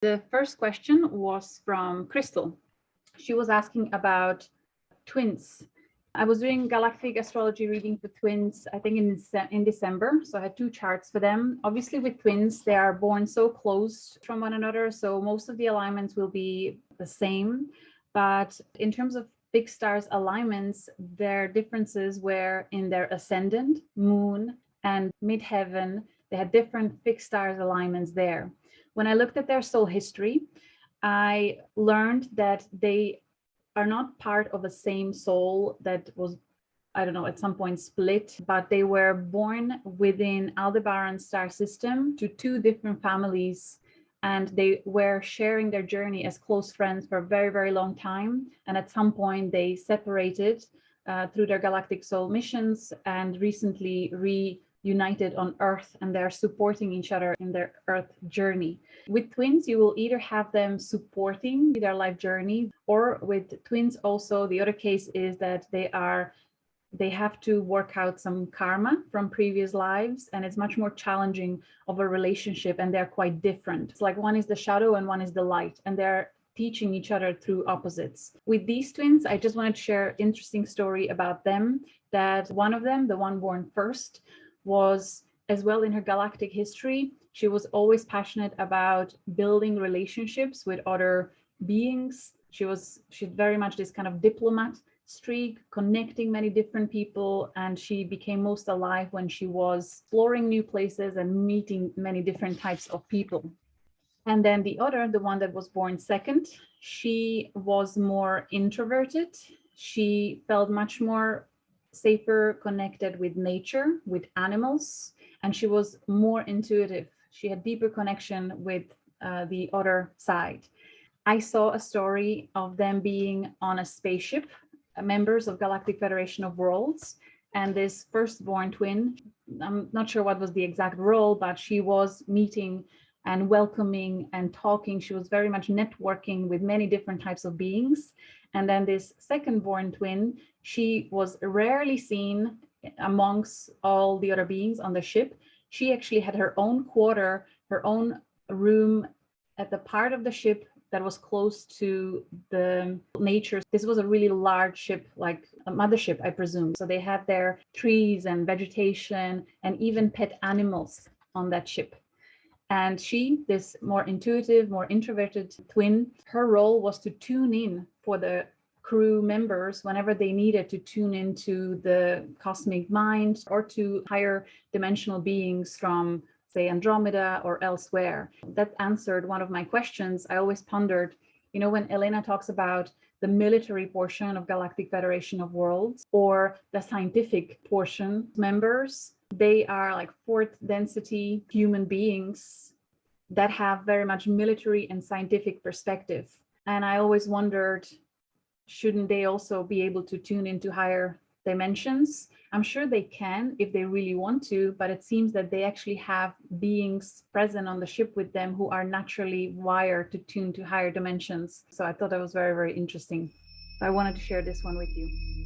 The first question was from Crystal. She was asking about twins. I was doing galactic astrology reading for twins, I think in December. So I had two charts for them. Obviously with twins, they are born so close from one another. So most of the alignments will be the same. But in terms of big stars alignments, their differences were in their ascendant, moon, and midheaven. They had different fixed stars alignments there. When I looked at their soul history, I learned that they are not part of a same soul that was, I don't know, at some point split, but they were born within Aldebaran star system to two different families, and they were sharing their journey as close friends for a very, very long time. And at some point they separated through their galactic soul missions and recently reunited on Earth, and they're supporting each other in their Earth journey. With twins, you will either have them supporting their life journey, or with twins also, the other case is that they have to work out some karma from previous lives, and it's much more challenging of a relationship, and they're quite different. It's like one is the shadow and one is the light, and they're teaching each other through opposites. With these twins, I just wanted to share an interesting story about them, that one of them, the one born first, was as well in her galactic history. She was always passionate about building relationships with other beings. She's very much this kind of diplomat streak, connecting many different people, and she became most alive when she was exploring new places and meeting many different types of people. And then the one that was born second, she was more introverted. She felt much more safer connected with nature, with animals, and she was more intuitive. She had deeper connection with the other side. I saw a story of them being on a spaceship, members of Galactic Federation of Worlds, and this firstborn twin, I'm not sure what was the exact role, but she was meeting and welcoming and talking. She was very much networking with many different types of beings. And then this second-born twin, she was rarely seen amongst all the other beings on the ship. She actually had her own quarter, her own room at the part of the ship that was close to the nature. This was a really large ship, like a mothership, I presume. So they had their trees and vegetation and even pet animals on that ship. And she, this more intuitive, more introverted twin, her role was to tune in for the crew members whenever they needed to tune into the cosmic mind or to higher dimensional beings from, say, Andromeda or elsewhere. That answered one of my questions. I always pondered, when Elena talks about the military portion of Galactic Federation of Worlds or the scientific portion members, they are like fourth density human beings that have very much military and scientific perspective. And I always wondered, shouldn't they also be able to tune into higher dimensions? I'm sure they can if they really want to, but it seems that they actually have beings present on the ship with them who are naturally wired to tune to higher dimensions. So I thought that was very, very interesting. I wanted to share this one with you.